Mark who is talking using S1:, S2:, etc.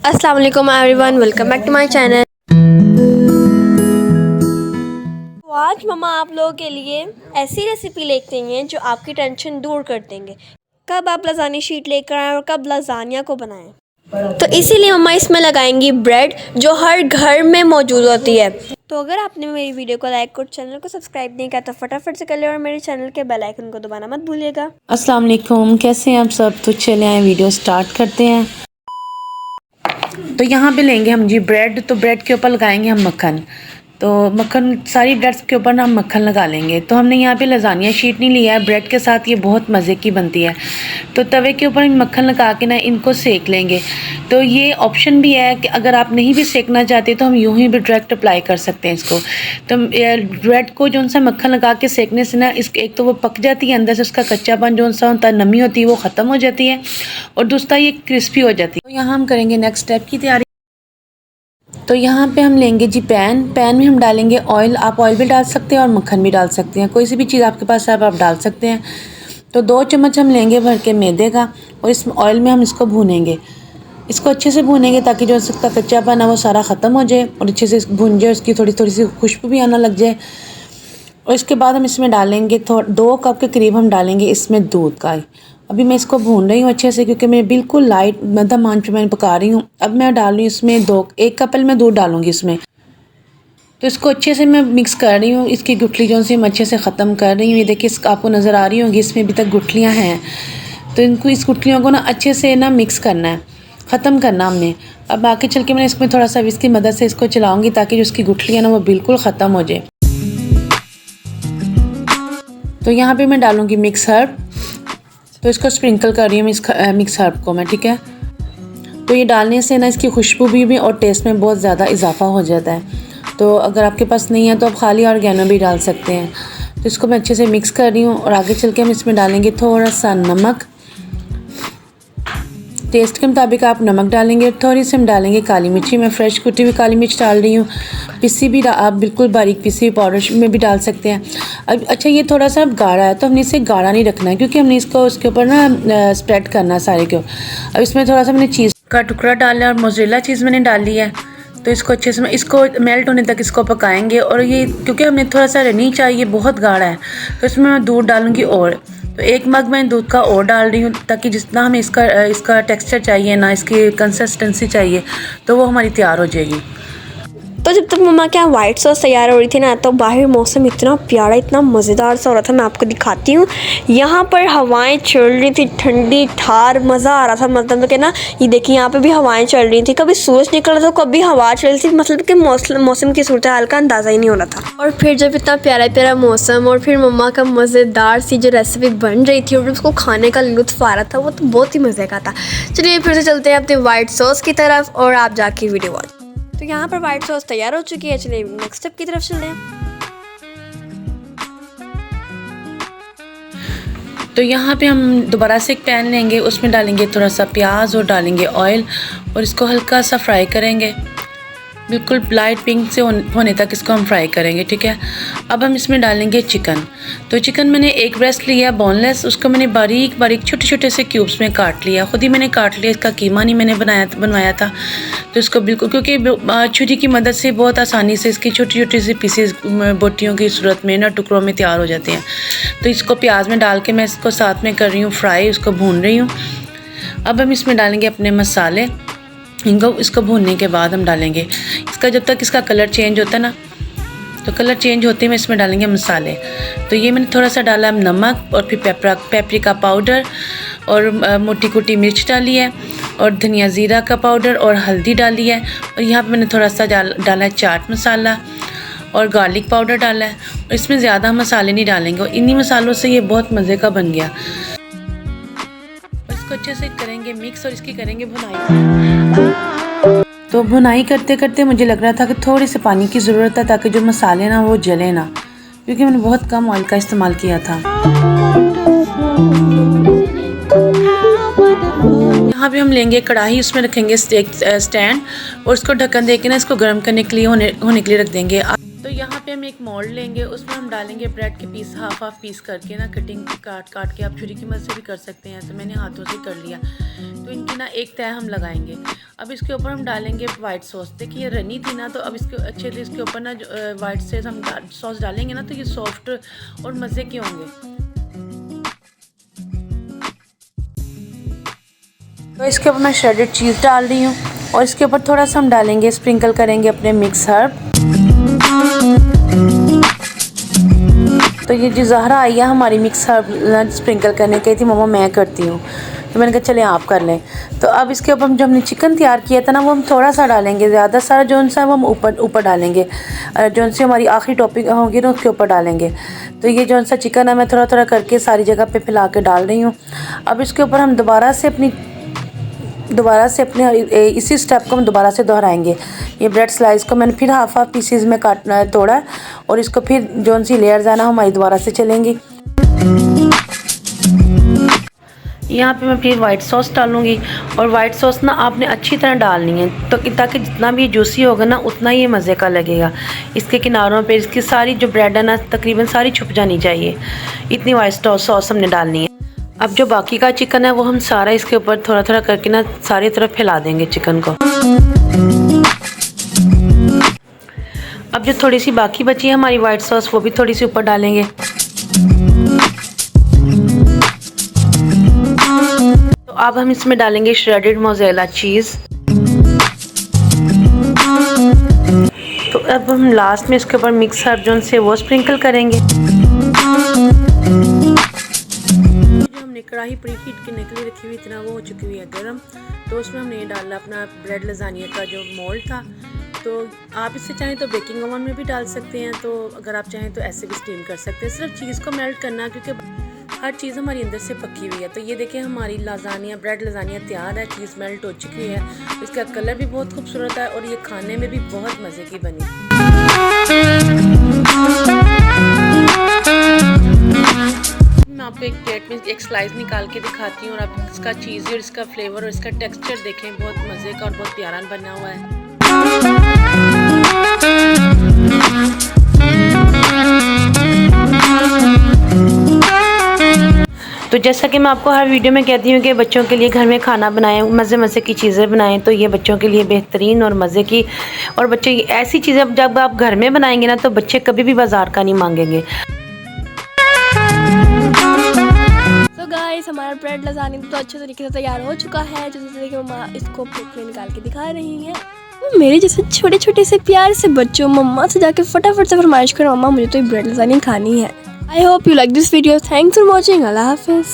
S1: अस्सलाम वालेकुम everyone, welcome back to my channel. तो आज मम्मा आप लोगों के लिए ऐसी रेसिपी लेके आई हैं जो आपकी टेंशन दूर कर देंगे। कब आप लसानी शीट लेकर आएँ और कब लसानिया को बनाएं। तो इसीलिए मम्मा इसमें लगाएंगी ब्रेड जो हर घर में मौजूद होती है। तो अगर आपने मेरी वीडियो को लाइक और चैनल को सब्सक्राइब नहीं किया तो फटाफट से कर ले और मेरे चैनल के बेल आइकन को दबाना मत भूलिएगा।
S2: अस्सलाम वालेकुम, कैसे हैं आप सब। तो चले आए वीडियो स्टार्ट करते हैं। तो यहाँ पे लेंगे हम जी ब्रेड। तो ब्रेड के ऊपर लगाएंगे हम मक्खन। तो मक्खन सारी ब्रेड्स के ऊपर ना हम मक्खन लगा लेंगे। तो हमने यहाँ पे लसानिया शीट नहीं लिया है, ब्रेड के साथ ये बहुत मज़े की बनती है। तो तवे के ऊपर मक्खन लगा के ना इनको सेक लेंगे। तो ये ऑप्शन भी है कि अगर आप नहीं भी सेकना चाहते तो हम यूँ ही भी डायरेक्ट अप्लाई कर सकते हैं इसको। तो ब्रेड को जो सा मक्खन लगा के सेकने से ना इसके एक तो वो पक जाती है, अंदर से उसका कच्चापन जो सा होता है, नमी होती है, वो ख़त्म हो जाती है और दूसरा ये क्रिस्पी हो जाती है। तो यहाँ हम करेंगे नेक्स्ट स्टेप की तैयारी। तो यहाँ पे हम लेंगे जी पैन में हम डालेंगे ऑयल। आप ऑयल भी डाल सकते हैं और मक्खन भी डाल सकते हैं, कोई सी भी चीज़ आपके पास है आप डाल सकते हैं। तो 2 चम्मच हम लेंगे भर के मैदे का और इस ऑयल में हम इसको भूनेंगे। इसको अच्छे से भूनेंगे ताकि जो इसका कच्चापन है वो सारा ख़त्म हो जाए और अच्छे से भून जाए, उसकी थोड़ी थोड़ी सी खुशबू भी आना लग जाए। और इसके बाद हम इसमें डालेंगे 2 कप के करीब हम डालेंगे इसमें दूध का। अभी मैं इसको भून रही हूँ अच्छे से क्योंकि मैं बिल्कुल लाइट मध्यम आंच पे मैं पका रही हूँ। अब मैं डाल रही हूँ इसमें 1 कप मैं दूध डालूँगी इसमें। तो इसको अच्छे से मैं मिक्स कर रही हूँ। इसकी गुठली जो सी मैं अच्छे से ख़त्म कर रही हूँ। ये देखिए आपको नज़र आ रही होंगी इसमें अभी तक गुठलियाँ हैं। तो इनको इस गुठलियों को ना अच्छे से ना मिक्स करना है, ख़त्म करना हमने। अब आगे चल के मैं इसमें थोड़ा सा इसकी मदद से इसको चलाऊँगी ताकि जो इसकी गुठलियाँ ना वो बिल्कुल ख़त्म हो जाए। तो यहाँ पे मैं डालूँगी मिक्स हर्ब। तो इसको स्प्रिंकल कर रही हूँ मिक्स हर्ब को मैं, ठीक है। तो ये डालने से ना इसकी खुशबू भी और टेस्ट में बहुत ज़्यादा इजाफा हो जाता है। तो अगर आपके पास नहीं है तो आप खाली ऑर्गेनो भी डाल सकते हैं। तो इसको मैं अच्छे से मिक्स कर रही हूँ और आगे चल के हम इसमें डालेंगे थोड़ा सा नमक। टेस्ट के मुताबिक आप नमक डालेंगे। थोड़ी सी हम डालेंगे काली मिर्ची। मैं फ्रेश कुटी हुई काली मिर्च डाल रही हूँ, पिसी भी आप बिल्कुल बारीक पिसी हुई पाउडर में भी डाल सकते हैं। अब अच्छा ये थोड़ा सा गाढ़ा है तो हमने इसे गाढ़ा नहीं रखना है क्योंकि हमने इसको उसके ऊपर ना स्प्रेड करना है सारे के। अब इसमें थोड़ा सा मैंने चीज़ का टुकड़ा डाला और मोज़रेला चीज़ मैंने डाल ली है। तो इसको अच्छे से इसको मेल्ट होने तक इसको पकाएंगे। और ये क्योंकि हमें थोड़ा सा रनी चाहिए, बहुत गाढ़ा है, तो इसमें मैं दूध डालूँगी। और तो 1 मग मैं दूध का और डाल रही हूँ ताकि जितना हमें इसका टेक्सचर चाहिए ना, इसकी कंसिस्टेंसी चाहिए, तो वो हमारी तैयार हो जाएगी।
S1: तो जब तक मम्मा क्या वाइट सॉस तैयार हो रही थी ना, तो बाहर मौसम इतना प्यारा, इतना मज़ेदार सा हो रहा था। मैं आपको दिखाती हूँ। यहाँ पर हवाएं चल रही थी, ठंडी ठार, मज़ा आ रहा था। मतलब कि ना ये देखिए यहाँ पे भी हवाएं चल रही थी, कभी सूरज निकल रहा था कभी हवा चल रही थी। मतलब कि मौसम की सूरत हाल का अंदाज़ा ही नहीं हो रहा था। और फिर जब इतना प्यारा प्यारा मौसम और फिर मम्मा का मज़ेदार सी जो रेसिपी बन रही थी और उसको खाने का लुत्फ़ आ रहा था, वो तो बहुत ही मज़े का था। चलिए फिर से चलते हैं अपने वाइट सॉस की तरफ और आप जाके वीडियो वॉच। तो यहाँ पर वाइट सॉस तैयार हो चुकी है। चलिए नेक्स्ट स्टेप की तरफ चलते हैं।
S2: तो यहाँ पे हम दोबारा से एक पैन लेंगे, उसमें डालेंगे थोड़ा सा प्याज और डालेंगे ऑयल और इसको हल्का सा फ्राई करेंगे। बिल्कुल लाइट पिंक से होने तक इसको हम फ्राई करेंगे, ठीक है। अब हम इसमें डालेंगे चिकन। तो चिकन मैंने 1 ब्रेस्ट लिया बोनलेस, उसको मैंने बारीक बारीक छोटे छोटे से क्यूब्स में काट लिया। ख़ुद ही मैंने काट लिया, इसका कीमा नहीं मैंने बनवाया था। तो इसको बिल्कुल क्योंकि छुरी की मदद से बहुत आसानी से इसकी छोटी छोटी सी पीसेस बोटियों की सूरत में ना टुकड़ों में तैयार हो जाते हैं। तो इसको प्याज में डाल के मैं इसको साथ में कर रही हूँ फ्राई, उसको भून रही हूँ। अब हम इसमें डालेंगे अपने मसाले। इसको भूनने के बाद हम डालेंगे इसका, जब तक इसका कलर चेंज होता है ना, तो कलर चेंज होते में इसमें डालेंगे मसाले। तो ये मैंने थोड़ा सा डाला नमक और फिर पेपरिका पाउडर और मोटी कुटी मिर्च डाली है और धनिया ज़ीरा का पाउडर और हल्दी डाली है। और यहाँ पे मैंने थोड़ा सा डाला है चाट मसाला और गार्लिक पाउडर डाला है। और इसमें ज़्यादा मसाले नहीं डालेंगे और इन्हीं मसालों से ये बहुत मज़े का बन गया। इसको अच्छे से करेंगे मिक्स और इसकी करेंगे भुनाई। तो भुनाई करते करते मुझे लग रहा था कि थोड़ी से पानी की ज़रूरत है ताकि जो मसाले ना वो जले ना, क्योंकि मैंने बहुत कम ऑयल का इस्तेमाल किया था। यहाँ पे हम लेंगे कढ़ाई, उसमें रखेंगे स्टैंड और उसको ढक्कन दे के ना इसको गर्म करने के लिए होने के लिए रख देंगे। तो यहाँ पे हम हम एक मोल्ड लेंगे, उसमें हम डालेंगे ब्रेड के पीस, हाफ पीस करके ना, कटिंग काट के आप छुरी की मदद से भी कर सकते हैं, तो मैंने हाथों से कर लिया। तो इनकी ना एक तह हम लगाएंगे। अब इसके ऊपर हम डालेंगे वाइट सॉस। देखिए ये रनी थी ना, तो अब इसके अच्छे से इसके ऊपर ना वाइट से हम सॉस डालेंगे ना, तो ये सॉफ्ट और मज़े के होंगे। तो इसके ऊपर मैं श्रेडेड चीज़ डाल रही हूँ और इसके ऊपर थोड़ा सा हम डालेंगे, स्प्रिंकल करेंगे अपने मिक्स हर्ब। तो ये जो ज़हरा आई है हमारी मिक्स हर्ब स्प्रिंकल करने कही थी मम्मा मैं करती हूँ, तो मैंने कहा चले आप कर लें। तो अब इसके ऊपर जो हमने चिकन तैयार किया था ना, वो हम थोड़ा सा डालेंगे, ज़्यादा सारा जो सा वो हम ऊपर डालेंगे, जो सी हमारी आखिरी टॉपिक होगी ना उसके ऊपर डालेंगे। तो ये जो सा चिकन है मैं थोड़ा थोड़ा करके सारी जगह पे फैला के डाल रही हूँ। अब इसके ऊपर हम दोबारा से अपने इसी स्टेप को हम दोबारा से दोहराएंगे। ये ब्रेड स्लाइस को मैंने फिर हाफ पीसेस में तोड़ा है और इसको फिर जो सी लेयर्स है ना हमारी दोबारा से चलेंगी। यहाँ पे मैं फिर वाइट सॉस डालूँगी और वाइट सॉस ना आपने अच्छी तरह डालनी है, तो ताकि जितना भी जूसी होगा ना उतना ही मज़े का लगेगा। इसके किनारों पे इसकी सारी जो ब्रेड है ना तकरीबन सारी छुप जानी चाहिए, इतनी वाइट सॉस हमने डालनी है। अब जो बाकी का चिकन है वो हम सारा इसके ऊपर थोड़ा थोड़ा करके ना सारी तरफ फैला देंगे चिकन को। अब जो थोड़ी सी बाकी बची है हमारी वाइट सॉस वो भी थोड़ी सी ऊपर डालेंगे। तो अब हम इसमें डालेंगे श्रेडेड मोज़रेला चीज़। तो अब हम लास्ट में इसके ऊपर मिक्स हर्ब जो से वो स्प्रिंकल करेंगे। कढ़ाई प्री हीट करने के लिए रखी हुई इतना वो हो चुकी हुई है गर्म, तो उसमें हमने ये डाला अपना ब्रेड लजानिया का जो मोल्ड था। तो आप इससे चाहें तो बेकिंग ओवन में भी डाल सकते हैं, तो अगर आप चाहें तो ऐसे भी स्टीम कर सकते हैं। सिर्फ चीज़ को मेल्ट करना, क्योंकि हर चीज़ हमारी अंदर से पकी हुई है। तो ये देखें हमारी लजानिया ब्रेड लजानिया तैयार है, चीज़ मेल्ट हो चुकी है, इसका कलर भी बहुत खूबसूरत है और ये खाने में भी बहुत मज़े की बनी। मैं आपको एक प्लेट में एक स्लाइस निकाल के दिखाती हूँ और आप इसका चीज़ और इसका फ्लेवर और इसका टेक्सचर देखें, बहुत मज़े का और बहुत प्यारा बना हुआ है। तो जैसा कि मैं आपको हर वीडियो में कहती हूँ कि बच्चों के लिए घर में खाना बनाएं, मज़े की चीज़ें बनाएं, तो ये बच्चों के लिए बेहतरीन और मज़े की, और बच्चे ऐसी चीज़ें जब आप घर में बनाएंगे ना तो बच्चे कभी भी बाज़ार का नहीं मांगेंगे।
S1: गाइस हमारा ब्रेड लजानी तो अच्छे तरीके से तैयार हो चुका है। जैसे तरीके मम्मा इसको प्लेट में निकाल के दिखा रही हैं। मेरे जैसे छोटे छोटे से प्यार से बच्चों मम्मा से जाके फटाफट से फरमाइश करो मम्मा मुझे तो ये ब्रेड लजानी खानी है। I hope you like this video. Thanks for watching. अल्लाह हाफिज़।